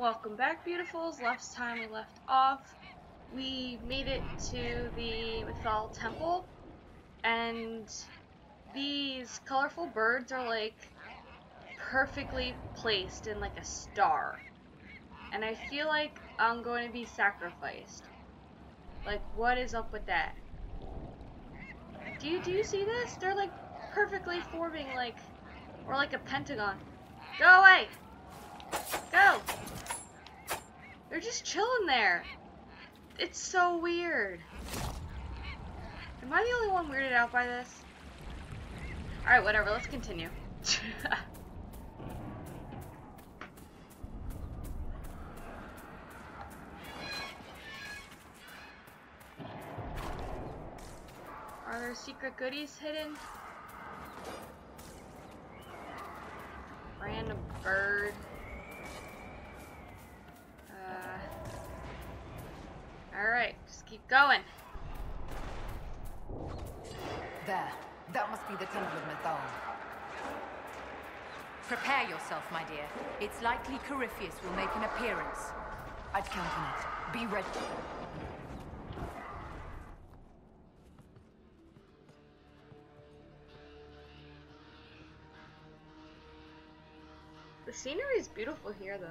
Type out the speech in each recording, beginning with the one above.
Welcome back, beautifuls. Last time we left off, we made it to the Mythal Temple, and these colorful birds are like perfectly placed in like a star. And I feel like I'm going to be sacrificed. Like, what is up with that? Do you see this? They're like perfectly forming like, or like a pentagon. Go away! Go! They're just chilling there. It's so weird. Am I the only one weirded out by this? Alright, whatever, let's continue. Are there secret goodies hidden? Random bird. Alright, just keep going. There. That must be the Temple of Mythal. Prepare yourself, my dear. It's likely Corypheus will make an appearance. I'd count on it. Be ready. The scenery is beautiful here, though.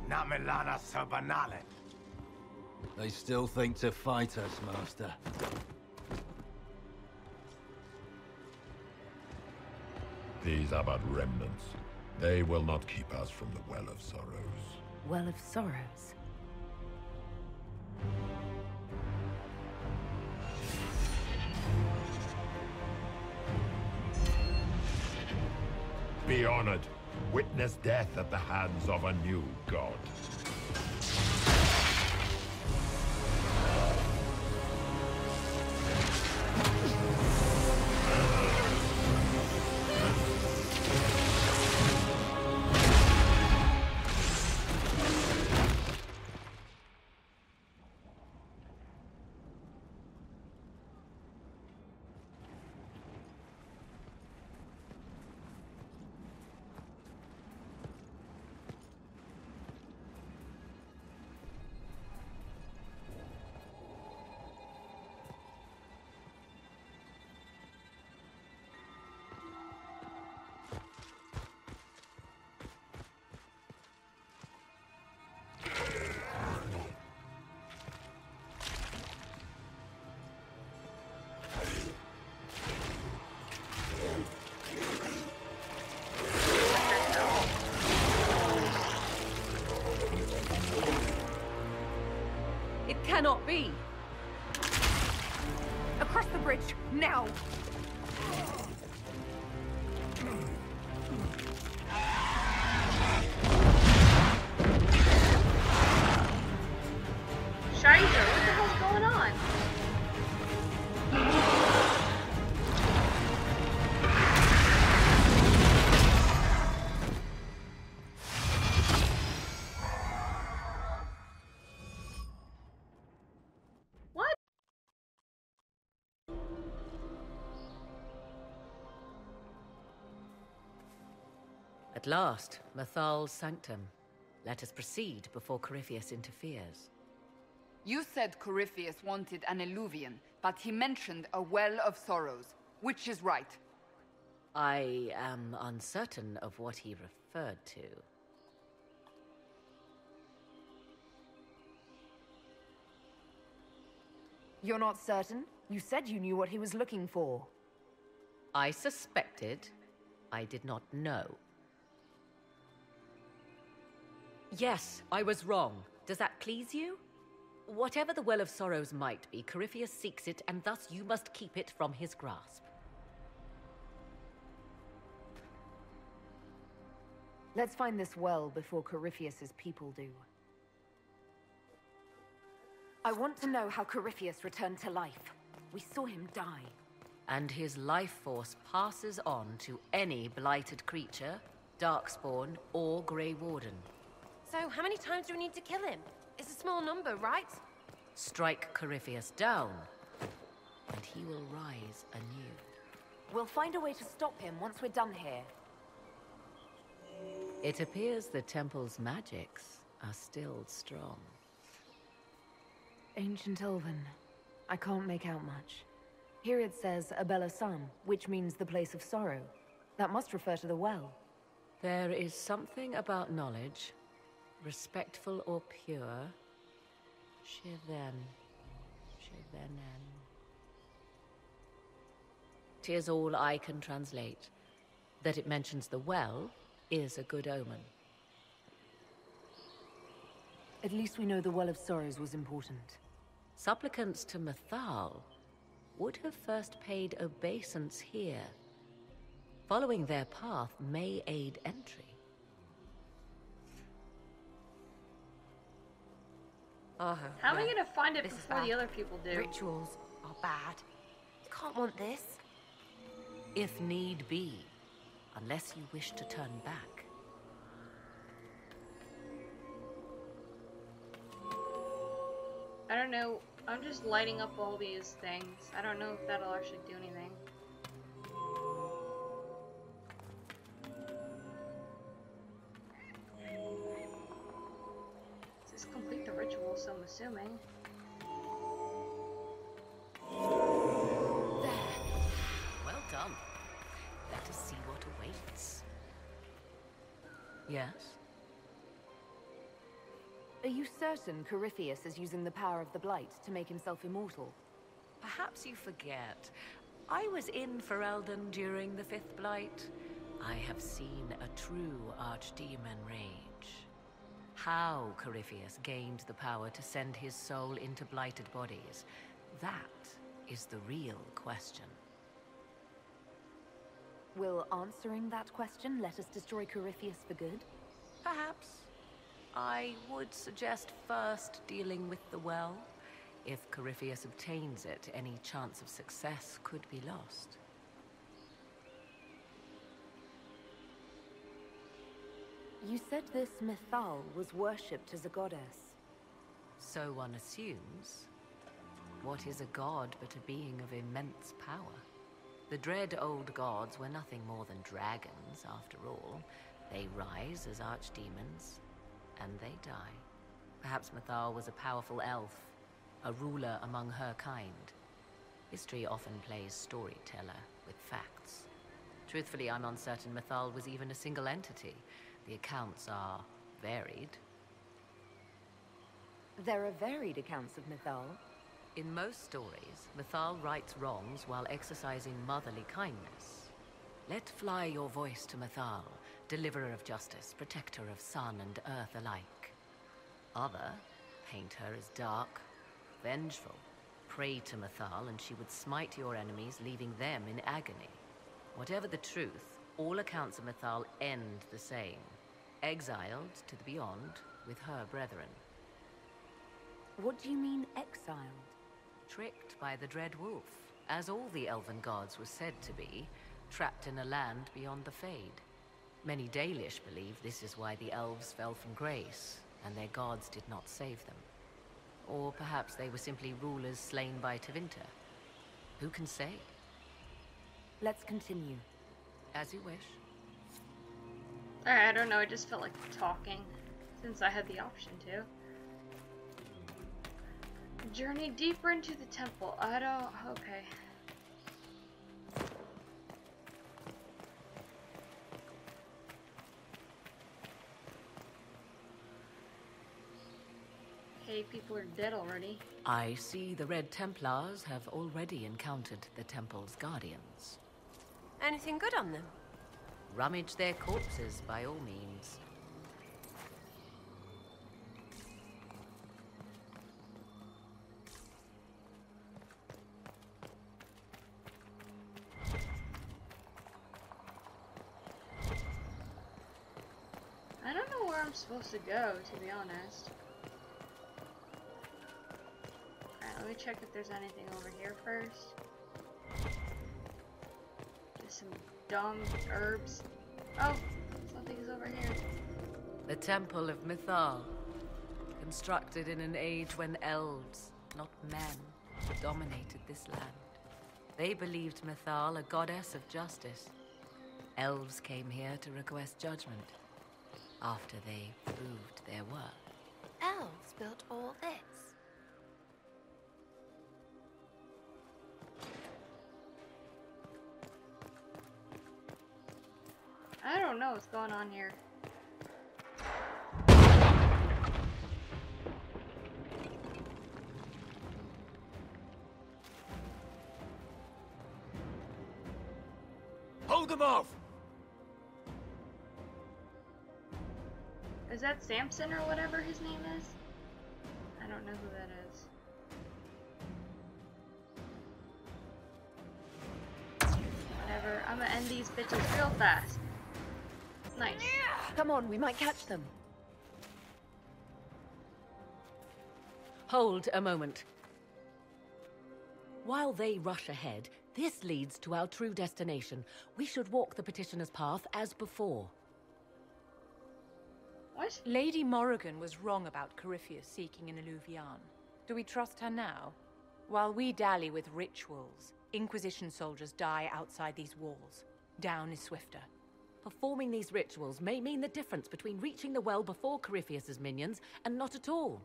Namilana Sabanalet. They still think to fight us, Master. These are but remnants. They will not keep us from the Well of Sorrows. Well of Sorrows. Be honored. Witness death at the hands of a new god. It cannot be! Across the bridge, now! Scheiße, what the hell's going on? What? At last, Mythal's sanctum. Let us proceed before Corypheus interferes. You said Corypheus wanted an eluvian, but he mentioned a Well of Sorrows. Which is right? I am uncertain of what he referred to. You're not certain? You said you knew what he was looking for. I suspected. I did not know. Yes, I was wrong. Does that please you? Whatever the Well of Sorrows might be, Corypheus seeks it, and thus you must keep it from his grasp. Let's find this well before Corypheus's people do. I want to know how Corypheus returned to life. We saw him die. And his life force passes on to any blighted creature, Darkspawn, or Grey Warden. So, how many times do we need to kill him? It's a small number, right? Strike Corypheus down, and he will rise anew. We'll find a way to stop him once we're done here. It appears the temple's magics are still strong. Ancient Elven. I can't make out much. Here it says Abella Sun, which means the place of sorrow. That must refer to the well. There is something about knowledge, respectful or pure. Shiven. Shivenen. 'Tis all I can translate. That it mentions the well is a good omen. At least we know the Well of Sorrows was important. Supplicants to Mythal would have first paid obeisance here. Following their path may aid entry. Oh, How am I gonna find it This is before the bad. other people do? Rituals are bad. You can't want this. If need be, unless you wish to turn back. I don't know. I'm just lighting up all these things. I don't know if that'll actually do anything. Does this complete the ritual, so I'm assuming. Well done. Let us see what awaits. Yes? Are you certain Corypheus is using the power of the Blight to make himself immortal? Perhaps you forget. I was in Ferelden during the Fifth Blight. I have seen a true archdemon rage. How Corypheus gained the power to send his soul into blighted bodies, that is the real question. Will answering that question let us destroy Corypheus for good? Perhaps. I would suggest first dealing with the well. If Corypheus obtains it, any chance of success could be lost. You said this Mythal was worshipped as a goddess. So one assumes. What is a god but a being of immense power? The dread old gods were nothing more than dragons, after all. They rise as archdemons, and they die. Perhaps Mythal was a powerful elf, a ruler among her kind. History often plays storyteller with facts. Truthfully, I'm uncertain Mythal was even a single entity. The accounts are varied. There are varied accounts of Mythal. In most stories, Mythal rights wrongs while exercising motherly kindness. Let fly your voice to Mythal, deliverer of justice, protector of sun and earth alike. Other paint her as dark, vengeful. Pray to Mythal and she would smite your enemies, leaving them in agony. Whatever the truth, all accounts of Mythal end the same. Exiled to the beyond with her brethren. What do you mean, exiled? Tricked by the Dread Wolf, as all the elven gods were said to be, trapped in a land beyond the Fade. Many Dalish believe this is why the elves fell from grace, and their gods did not save them. Or perhaps they were simply rulers slain by Tevinter. Who can say? Let's continue. As you wish. Alright, I don't know, I just felt like talking, since I had the option to. Journey deeper into the temple. I don't... okay. Okay, people are dead already. I see the Red Templars have already encountered the temple's guardians. Anything good on them? Rummage their corpses, by all means. I don't know where I'm supposed to go, to be honest. Alright, let me check if there's anything over here first. Just some dumb herbs. Oh, something's over here. The Temple of Mythal. Constructed in an age when elves, not men, dominated this land. They believed Mythal a goddess of justice. Elves came here to request judgment after they proved their worth. Elves built all this. I don't know what's going on here. Hold them off! Is that Samson or whatever his name is? I don't know who that is. Whatever, I'm gonna end these bitches real fast. Nice. Come on, we might catch them. Hold a moment. While they rush ahead, this leads to our true destination. We should walk the petitioner's path as before. What? Lady Morrigan was wrong about Corypheus seeking an Alluvian. Do we trust her now? While we dally with rituals, Inquisition soldiers die outside these walls. Down is swifter. Performing these rituals may mean the difference between reaching the well before Corypheus's minions and not at all.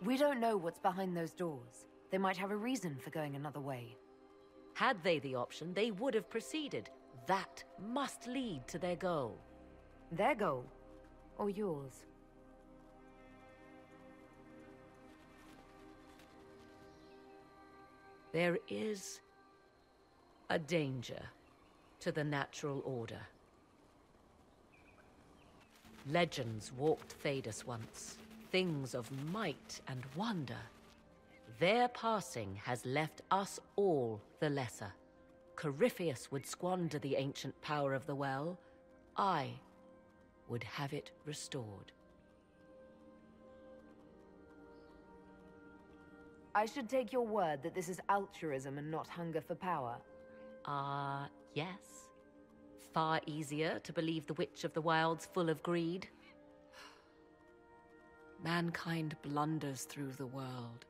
We don't know what's behind those doors. They might have a reason for going another way. Had they the option, they would have proceeded. That must lead to their goal. Their goal? Or yours? There is a danger to the natural order. Legends walked Thedas once, things of might and wonder. Their passing has left us all the lesser. Corypheus would squander the ancient power of the well. I would have it restored. I should take your word that this is altruism and not hunger for power. Yes. Far easier to believe the Witch of the Wild's full of greed. Mankind blunders through the world,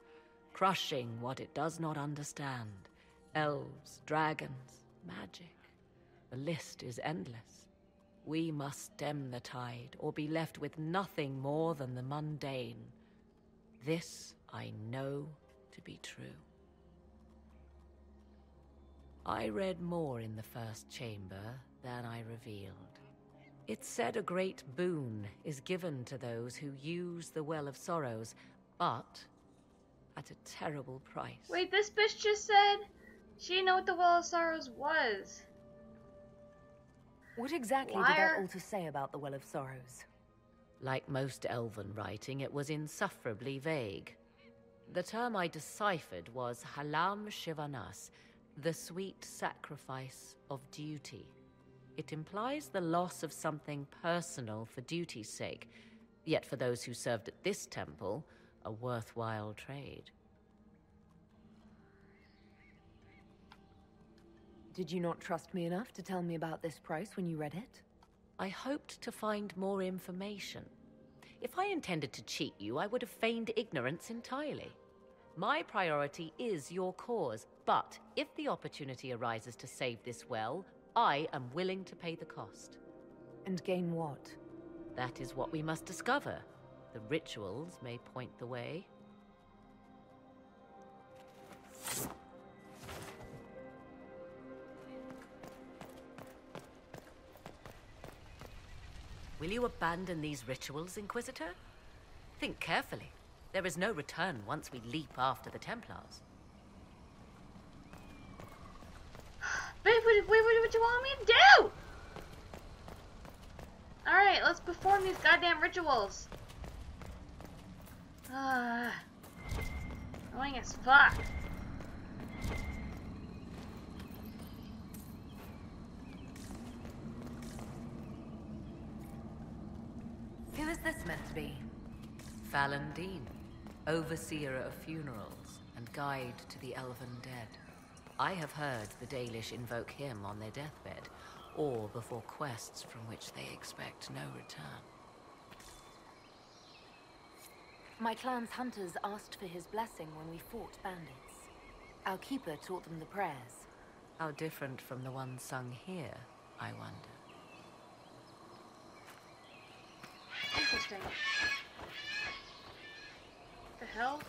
crushing what it does not understand. Elves, dragons, magic. The list is endless. We must stem the tide, or be left with nothing more than the mundane. This I know to be true. I read more in the first chamber than I revealed. It said a great boon is given to those who use the Well of Sorrows, but at a terrible price. Wait, this bitch just said she didn't know what the Well of Sorrows was. What exactly did that altar say about the Well of Sorrows? Like most elven writing, it was insufferably vague. The term I deciphered was Halam Shivanas, the sweet sacrifice of duty. It implies the loss of something personal for duty's sake, yet for those who served at this temple, a worthwhile trade. Did you not trust me enough to tell me about this price when you read it? I hoped to find more information. If I intended to cheat you, I would have feigned ignorance entirely. My priority is your cause, but if the opportunity arises to save this well, I am willing to pay the cost. And gain what? That is what we must discover. The rituals may point the way. Will you abandon these rituals, Inquisitor? Think carefully. There is no return once we leap after the Templars. Wait, what do you want me to do? Alright, let's perform these goddamn rituals. Annoying as fuck. Who is this meant to be? Fallon Dean, overseer of funerals and guide to the elven dead. I have heard the Dalish invoke him on their deathbed, or before quests from which they expect no return. My clan's hunters asked for his blessing when we fought bandits. Our keeper taught them the prayers. How different from the ones sung here, I wonder. Interesting. What the hell?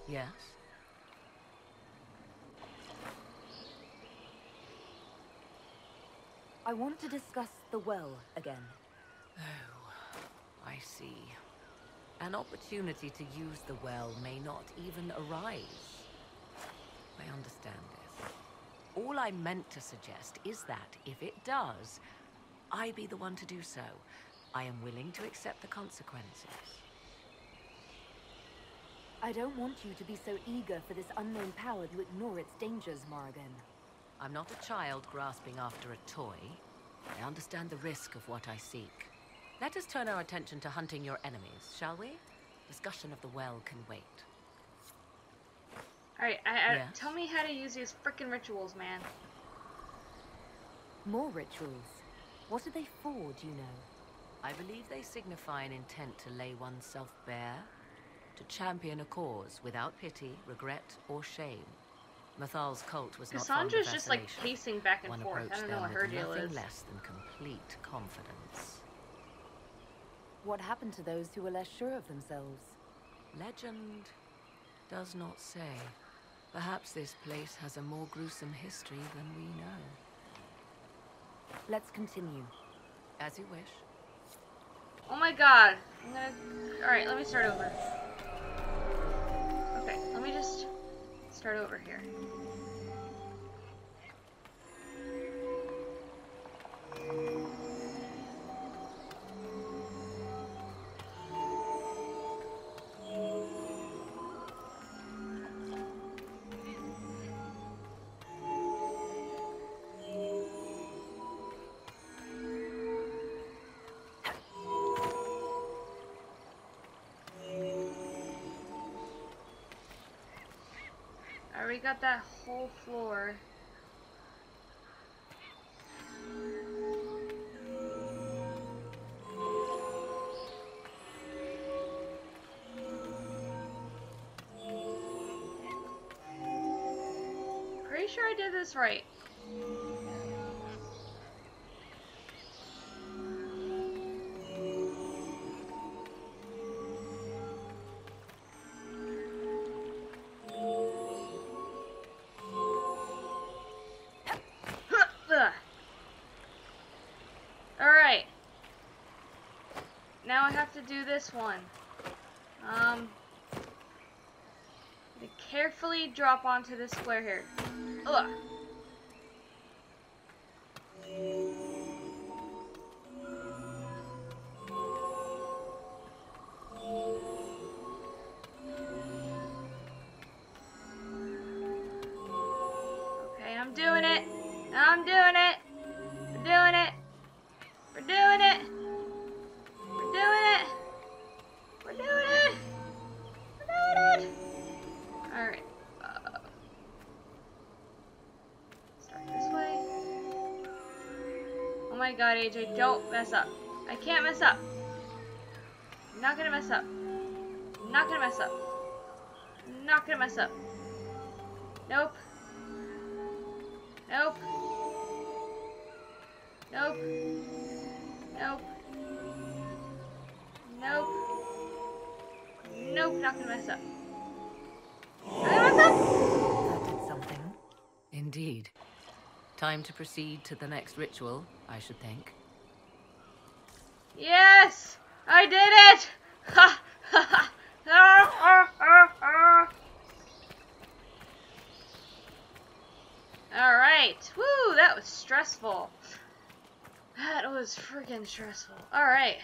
Yes? I want to discuss the well again. Oh, I see. An opportunity to use the well may not even arise. I understand this. All I meant to suggest is that, if it does, I be the one to do so. I am willing to accept the consequences. I don't want you to be so eager for this unknown power to ignore its dangers, Morrigan. I'm not a child grasping after a toy. I understand the risk of what I seek. Let us turn our attention to hunting your enemies, shall we? Discussion of the well can wait. Alright, Yes? tell me how to use these frickin' rituals, man. More rituals? What are they for, do you know? I believe they signify an intent to lay oneself bare, to champion a cause without pity, regret, or shame. Mathal's cult was not fond of Cassandra's just like vacillation. pacing back and One forth. I approached don't know them what her with deal nothing is. less than complete confidence. What happened to those who were less sure of themselves? Legend does not say. Perhaps this place has a more gruesome history than we know. Let's continue. As you wish. Oh my god. Alright, let me start over. Okay, let me just start over here. We got that whole floor. Pretty sure I did this right. Alright. Now I have to do this one. To carefully drop onto this square here. Ugh. Okay, I'm doing it. I'm doing it. We're doing it. We're doing it. We're doing it. We're doing it. We're doing it. Alright. Start this way. Oh my god, AJ, don't mess up. I can't mess up. I'm not gonna mess up. I'm not gonna mess up. I'm not gonna mess up. Nope. Nope. Nope. Nope. Nope. Nope, not gonna mess up. Not gonna mess up! That did something. Indeed. Time to proceed to the next ritual, I should think. Yes! I did it! Ha! Ha! Ha! Ah, ah, ah, ah. Alright. Woo! That was stressful. That was freaking stressful. Alright.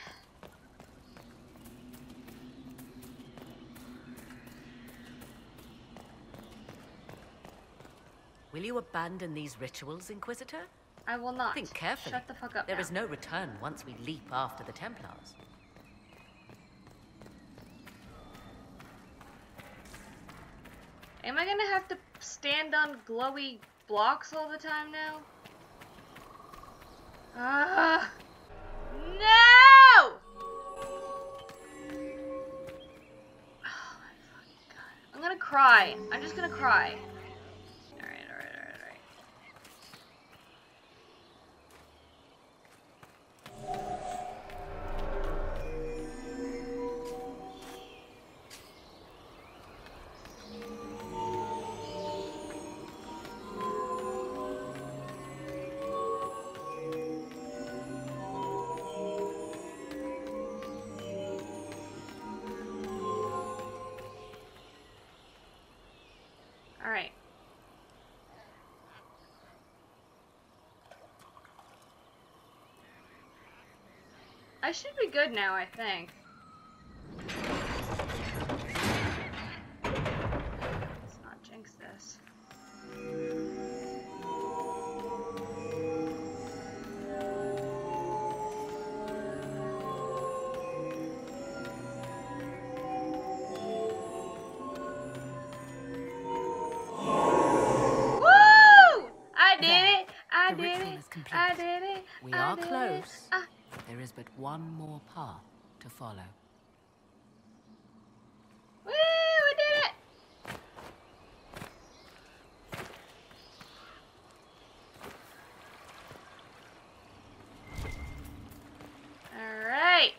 Will you abandon these rituals, Inquisitor? I will not. Think carefully. Shut the fuck up There now. is no return once we leap after the Templars. Am I gonna have to stand on glowy blocks all the time now? Ah! No! cry. I'm just gonna cry. Alright. Alright. I should be good now, I think. Let's not jinx this. I did it. We are close. There is but one more path to follow. Woo! We did it. All right.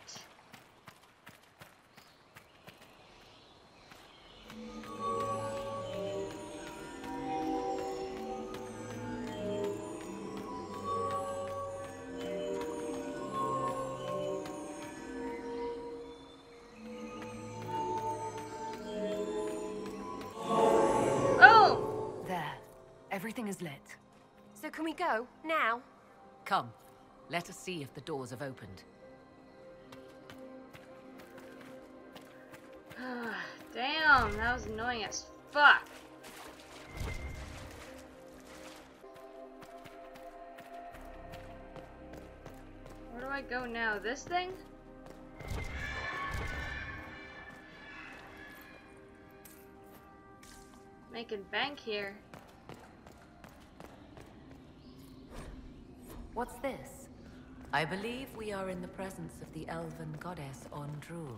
Everything is lit. So can we go? Now? Come. Let us see if the doors have opened. Damn, that was annoying as fuck. Where do I go now? This thing? Making bank here. What's this? I believe we are in the presence of the elven goddess Ondrul,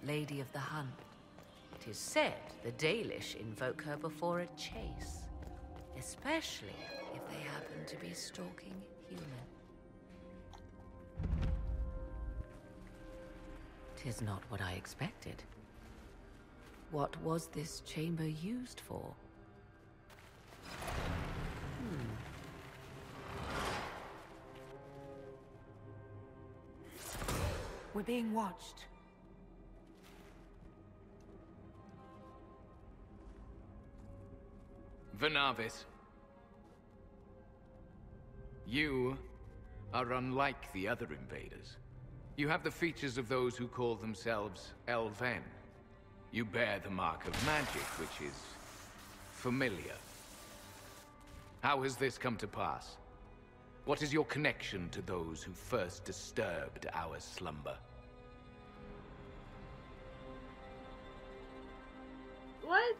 Lady of the Hunt. It is said the Dalish invoke her before a chase, especially if they happen to be stalking human. 'Tis not what I expected. What was this chamber used for? We're being watched. Venavis, you are unlike the other invaders. You have the features of those who call themselves Elven. You bear the mark of magic, which is familiar. How has this come to pass? What is your connection to those who first disturbed our slumber? What?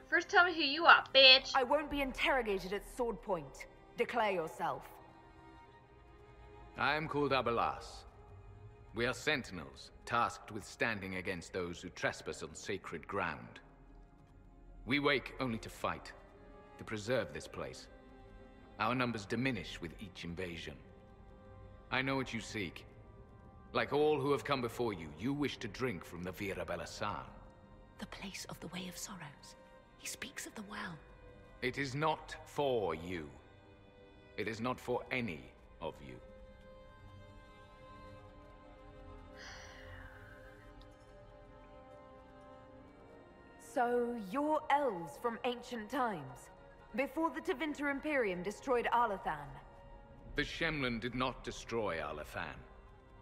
First tell me who you are, bitch. I won't be interrogated at sword point. Declare yourself. I am called Abelas. We are sentinels, tasked with standing against those who trespass on sacred ground. We wake only to fight, to preserve this place. Our numbers diminish with each invasion. I know what you seek. Like all who have come before you, you wish to drink from the Vira Belasan. The place of the Way of Sorrows. He speaks of the well. It is not for you. It is not for any of you. So, you're elves from ancient times, before the Tevinter Imperium destroyed Arlathan. The Shemlin did not destroy Arlathan.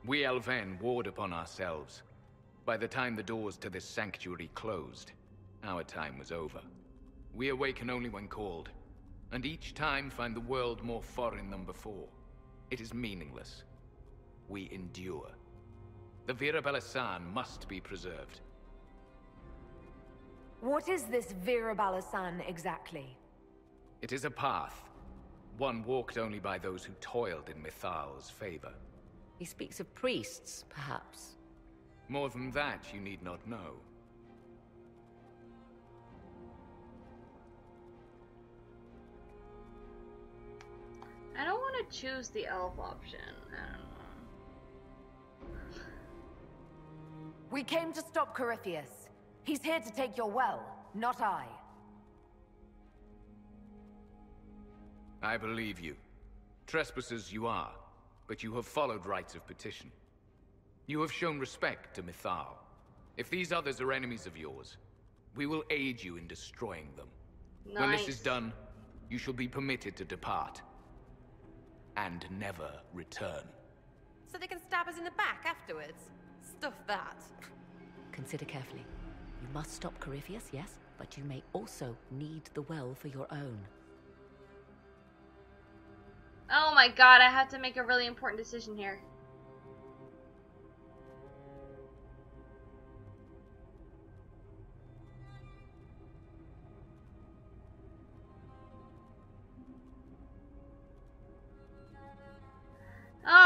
We Elven warred upon ourselves. By the time the doors to this sanctuary closed, our time was over. We awaken only when called, and each time find the world more foreign than before. It is meaningless. We endure. The Vira Belasan must be preserved. What is this Vira Belasan exactly? It is a path, one walked only by those who toiled in Mithal's favor. He speaks of priests, perhaps. More than that, you need not know. choose the elf option. I don't know. We came to stop Corypheus. He's here to take your well, not I. I believe you. Trespassers you are, but you have followed rites of petition. You have shown respect to Mythal. If these others are enemies of yours, we will aid you in destroying them. Nice. When this is done, you shall be permitted to depart. And never return. So they can stab us in the back afterwards? Stuff that. Consider carefully. You must stop Corypheus, yes, but you may also need the well for your own. Oh my god, I have to make a really important decision here.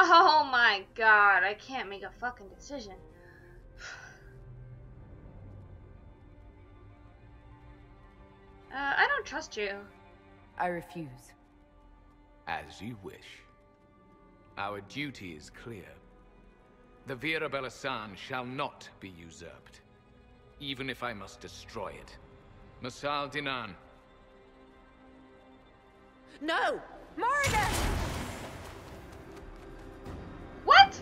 Oh my god, I can't make a fucking decision. I don't trust you. I refuse. As you wish. Our duty is clear. The Vira Belasan shall not be usurped, even if I must destroy it. Masal Dinan. No! Moradin! What?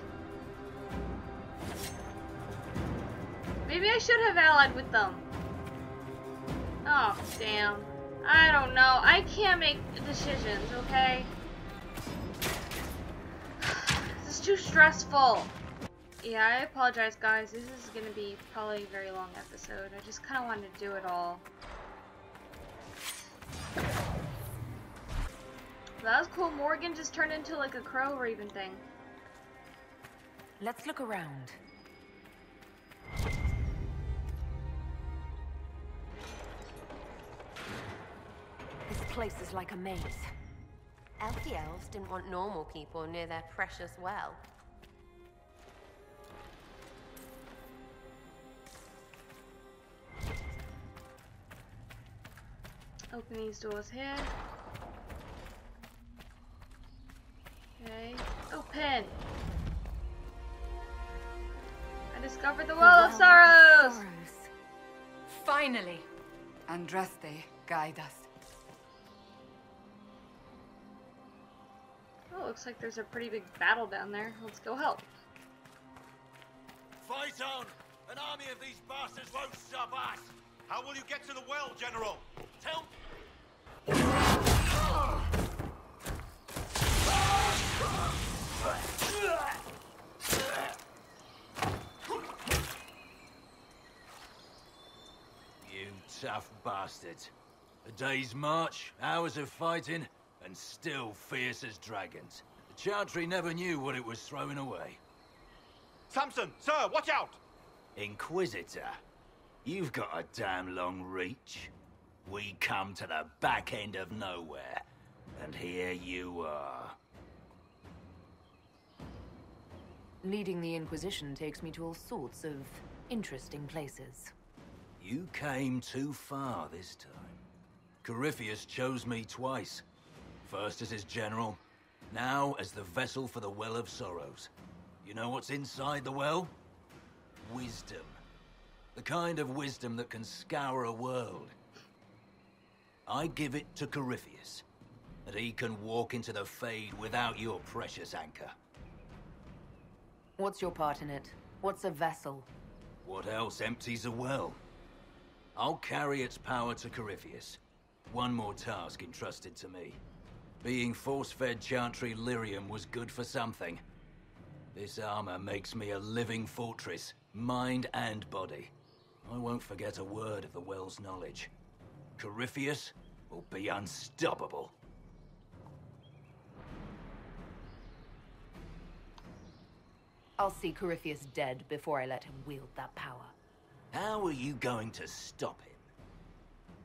Maybe I should have allied with them. Oh, damn. I don't know. I can't make decisions, okay? This is too stressful. Yeah, I apologize, guys. This is gonna be probably a very long episode. I just kind of wanted to do it all. That was cool. Morgan just turned into like a crow raven thing. Let's look around. This place is like a maze. Elfie elves didn't want normal people near their precious well. Open these doors here. Okay. Open! I discovered the Well of Sorrows! Finally! Andraste, guide us. Oh, looks like there's a pretty big battle down there. Let's go help. Fight on! An army of these bastards won't stop us! How will you get to the well, General? Tell me. You tough bastards. A day's march, hours of fighting, and still fierce as dragons. The Chantry never knew what it was throwing away. Samson, sir, watch out! Inquisitor, you've got a damn long reach. We come to the back end of nowhere, and here you are. Leading the Inquisition takes me to all sorts of interesting places. You came too far this time. Corypheus chose me twice. First as his general, now as the vessel for the Well of Sorrows. You know what's inside the well? Wisdom. The kind of wisdom that can scour a world. I give it to Corypheus, that he can walk into the Fade without your precious anchor. What's your part in it? What's a vessel? What else empties a well? I'll carry its power to Corypheus. One more task entrusted to me. Being force-fed Chantry lyrium was good for something. This armor makes me a living fortress, mind and body. I won't forget a word of the well's knowledge. Corypheus will be unstoppable. I'll see Corypheus dead before I let him wield that power. How are you going to stop him?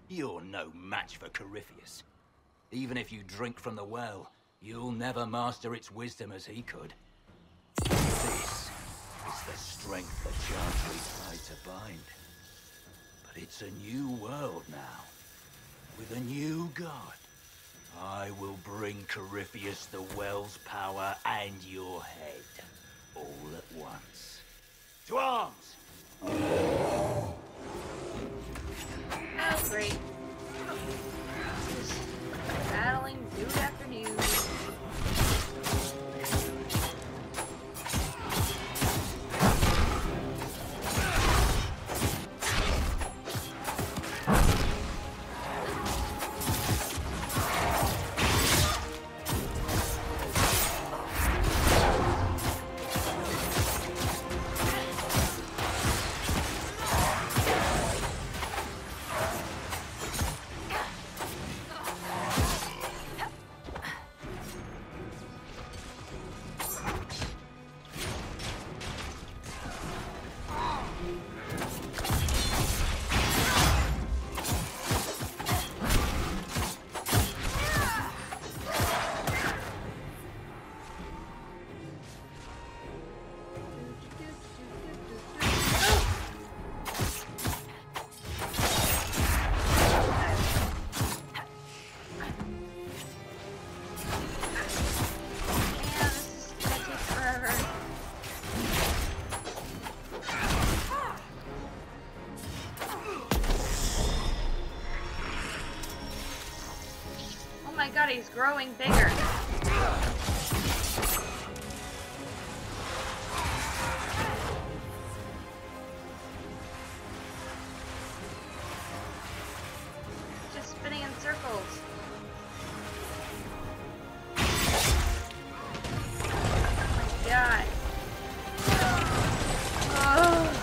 You're no match for Corypheus. Even if you drink from the well, you'll never master its wisdom as he could. This is the strength the Chantry tried to bind. But it's a new world now, with a new god. I will bring Corypheus the Well's power and your head, all at once. To arms! Oh, great. Just battling dude after dude. Oh my god, he's growing bigger. Just spinning in circles. Oh my god. Oh.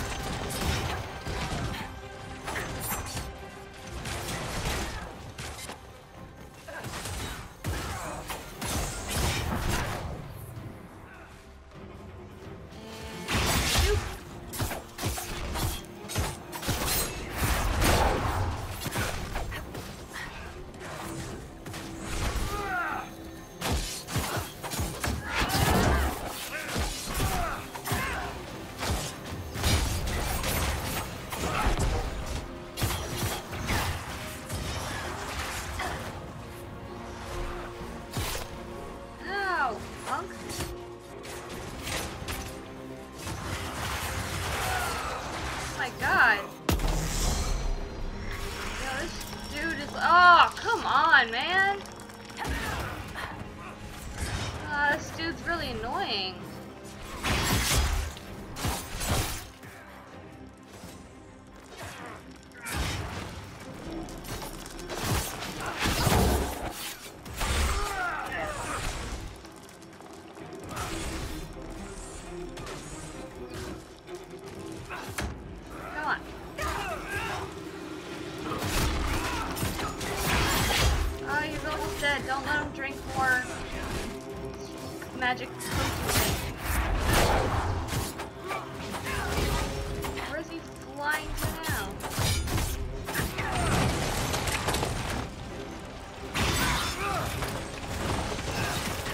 God. Yo, this dude is... Oh, come on, man. This dude's really annoying. Don't let him drink more magic potion. Where is he flying to now?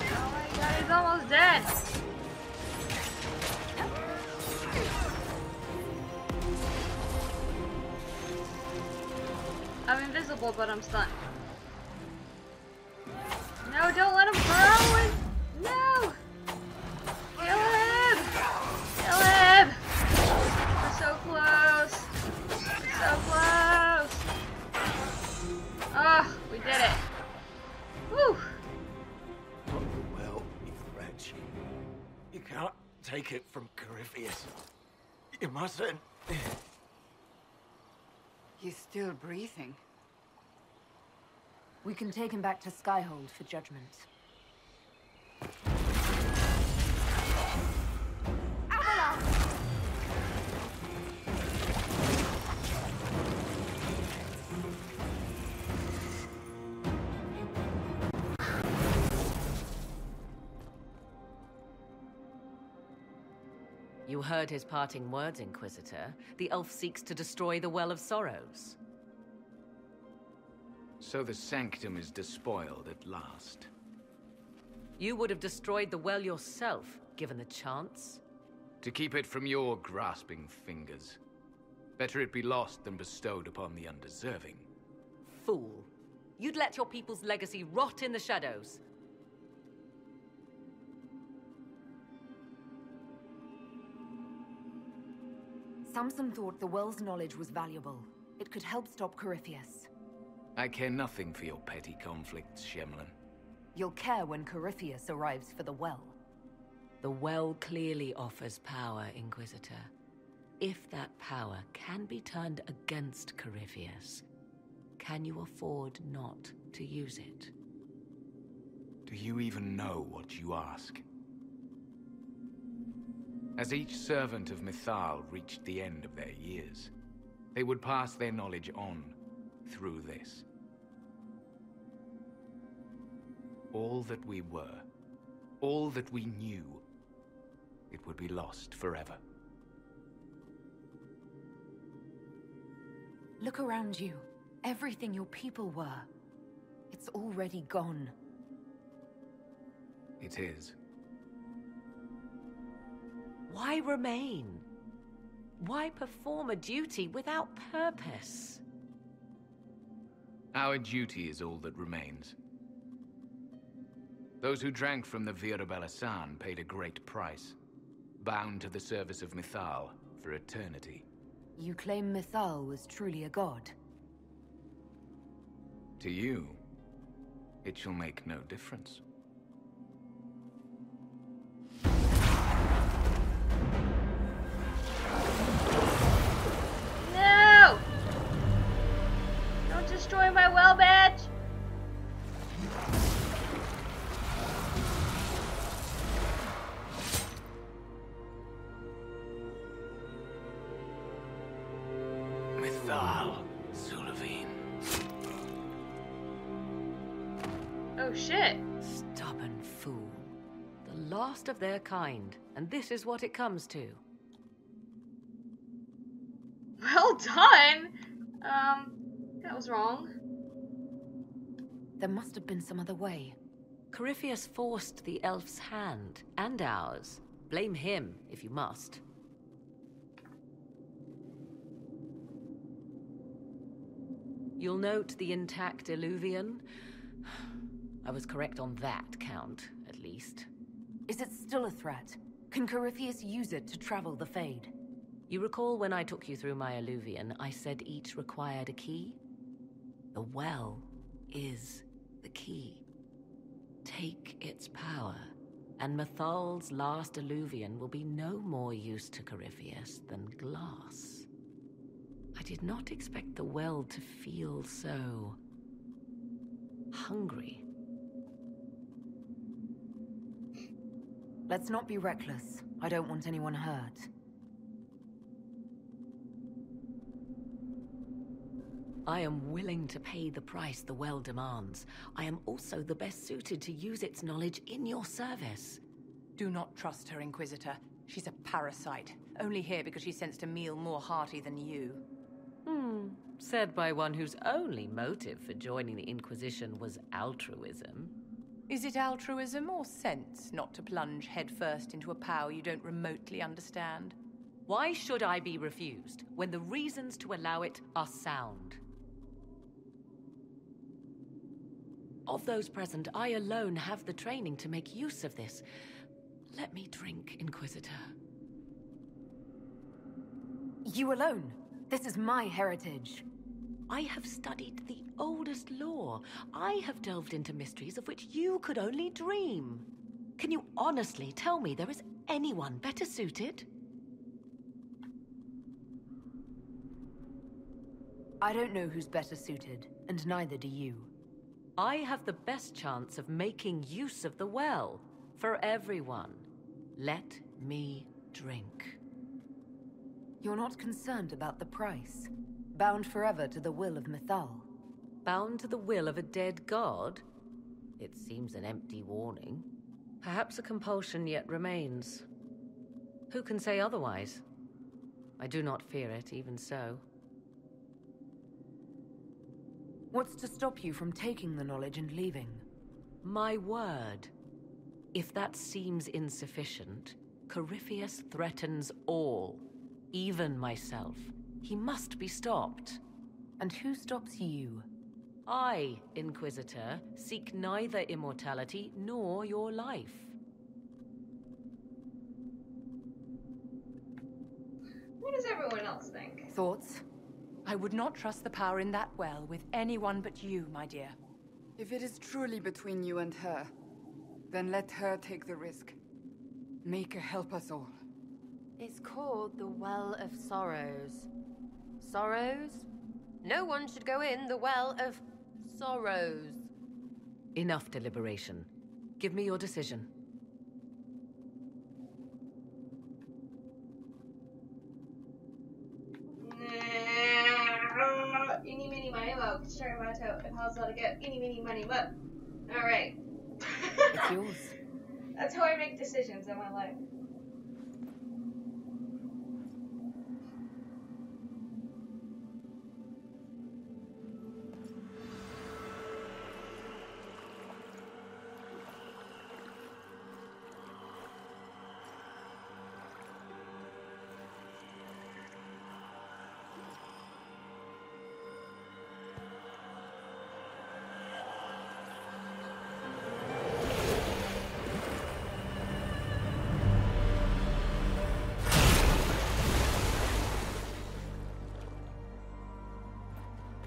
Oh my god, he's almost dead. I'm invisible, but I'm stunned. No, don't let him throw it! No! Kill him! Kill him! We're so close! We're so close! Oh, we did it! Woo! Well, you wretch. You can't take it from Corypheus. You mustn't. He's still breathing. We can take him back to Skyhold for judgment. You heard his parting words, Inquisitor. The elf seeks to destroy the Well of Sorrows. So the Sanctum is despoiled at last. You would have destroyed the well yourself, given the chance. To keep it from your grasping fingers. Better it be lost than bestowed upon the undeserving. Fool. You'd let your people's legacy rot in the shadows. Samson thought the well's knowledge was valuable. It could help stop Corypheus. I care nothing for your petty conflicts, Shemlin. You'll care when Corypheus arrives for the well. The well clearly offers power, Inquisitor. If that power can be turned against Corypheus, can you afford not to use it? Do you even know what you ask? As each servant of Mythal reached the end of their years, they would pass their knowledge on through this. All that we were, all that we knew, it would be lost forever. Look around you. Everything your people were. It's already gone. It is. Why remain? Why perform a duty without purpose? Our duty is all that remains. Those who drank from the Virabella San paid a great price, bound to the service of Mythal for eternity. You claim Mythal was truly a god? To you, it shall make no difference. No! Don't destroy my well badge! Mythal, Sulavine. Oh shit. Stubborn fool. The last of their kind, and this is what it comes to. Well done! That was wrong. There must have been some other way. Corypheus forced the elf's hand, and ours. Blame him, if you must. You'll note the intact Illuvian. I was correct on that count, at least. Is it still a threat? Can Corypheus use it to travel the Fade? You recall when I took you through my Illuvian, I said each required a key? The well is the key. Take its power, and Mythal's last Illuvian will be no more use to Corypheus than glass. I did not expect the well to feel so hungry. Let's not be reckless. I don't want anyone hurt. I am willing to pay the price the well demands. I am also the best suited to use its knowledge in your service. Do not trust her, Inquisitor. She's a parasite, only here because she sensed a meal more hearty than you. Said by one whose only motive for joining the Inquisition was altruism. Is it altruism or sense not to plunge headfirst into a power you don't remotely understand? Why should I be refused when the reasons to allow it are sound? Of those present, I alone have the training to make use of this. Let me drink, Inquisitor. You alone? This is my heritage. I have studied the oldest lore. I have delved into mysteries of which you could only dream. Can you honestly tell me there is anyone better suited? I don't know who's better suited, and neither do you. I have the best chance of making use of the well. For everyone. Let me drink. You're not concerned about the price? Bound forever to the will of Mythal? Bound to the will of a dead god? It seems an empty warning. Perhaps a compulsion yet remains. Who can say otherwise? I do not fear it, even so. What's to stop you from taking the knowledge and leaving? My word. If that seems insufficient, Corypheus threatens all, even myself. He must be stopped. And who stops you? I, Inquisitor, seek neither immortality nor your life. What does everyone else think? Thoughts? I would not trust the power in that well with anyone but you, my dear. If it is truly between you and her, then let her take the risk. Make her help us all. It's called the Well of Sorrows. Sorrows? No one should go in the Well of Sorrows. Enough deliberation. Give me your decision. Eeny, meeny, miny, mo. Sorry, my toe. And how's that go? Eeny, meeny, miny, mo. Alright. It's yours. That's how I make decisions in my life.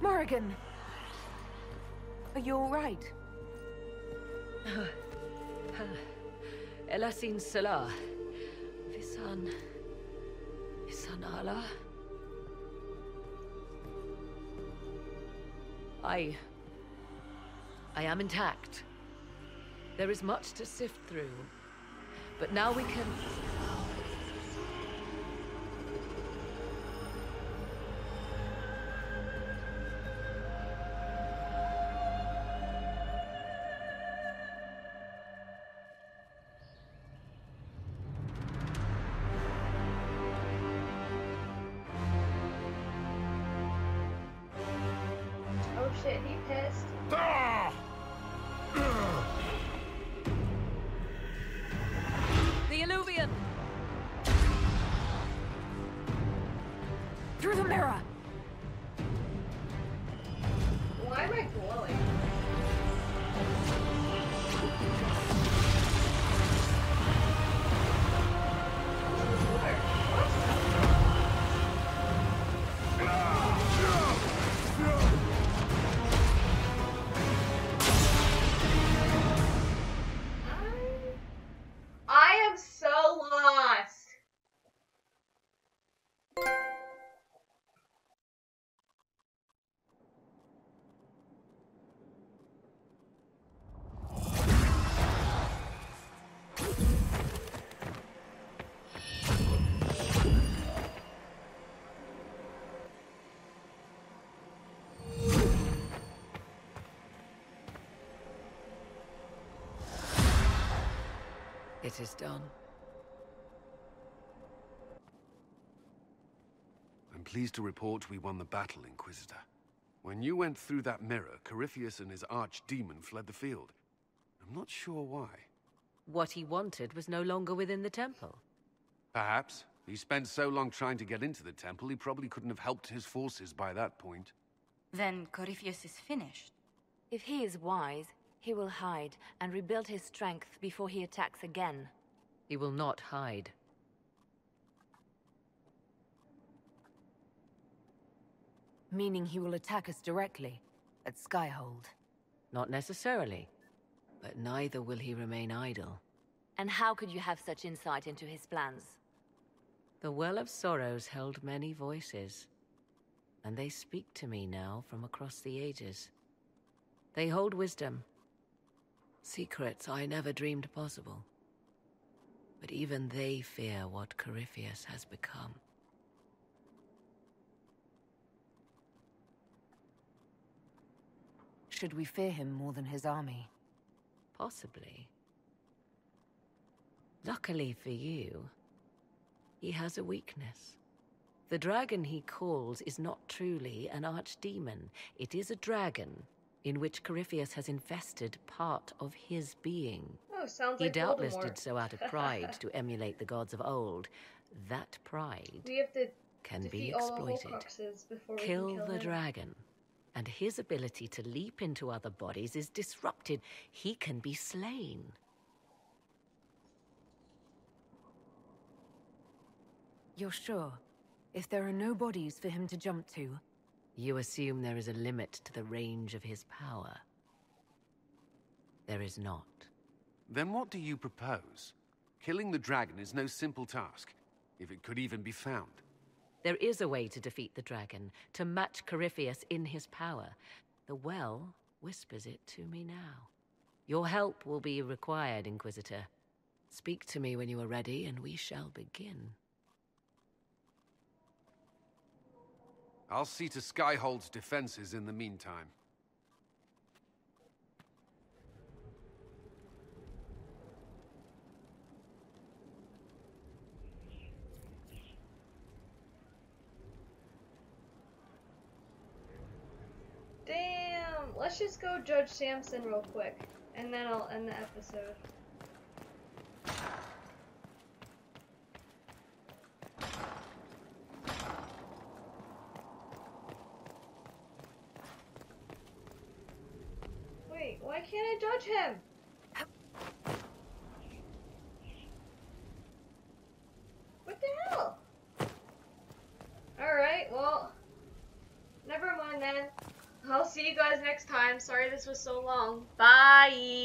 Morrigan! Are you alright? Elasin Salah. Visan Allah. I am intact. There is much to sift through. But now we can... Oh shit, he pissed. The Illuvian! Through the mirror! Why am I glowing? I am so lost. It is done. I'm pleased to report we won the battle, Inquisitor. When you went through that mirror, Corypheus and his archdemon fled the field. I'm not sure why. What he wanted was no longer within the temple. Perhaps. He spent so long trying to get into the temple, he probably couldn't have helped his forces by that point. Then Corypheus is finished. If he is wise, he will hide and rebuild his strength before he attacks again. He will not hide. Meaning he will attack us directly, at Skyhold. Not necessarily. But neither will he remain idle. And how could you have such insight into his plans? The Well of Sorrows held many voices. And they speak to me now from across the ages. They hold wisdom. Secrets I never dreamed possible. But even they fear what Corypheus has become. Should we fear him more than his army? Possibly. Luckily for you, he has a weakness. The dragon he calls is not truly an archdemon. It is a dragon in which Corypheus has infested part of his being. Oh, sounds He like doubtless Voldemort. did so out of pride to emulate the gods of old. That pride We have to can be defeat all the exploited. Horcruxes before we Kill can kill the him. dragon, and his ability to leap into other bodies is disrupted. He can be slain. You're sure? If there are no bodies for him to jump to? You assume there is a limit to the range of his power. There is not. Then what do you propose? Killing the dragon is no simple task, if it could even be found. There is a way to defeat the dragon, to match Corypheus in his power. The well whispers it to me now. Your help will be required, Inquisitor. Speak to me when you are ready, and we shall begin. I'll see to Skyhold's defenses in the meantime. Damn! Let's just go Judge Samson real quick, and then I'll end the episode. Wait, why can't I judge him? What the hell? Alright, well, never mind then. I'll see you guys next time. Sorry this was so long. Bye!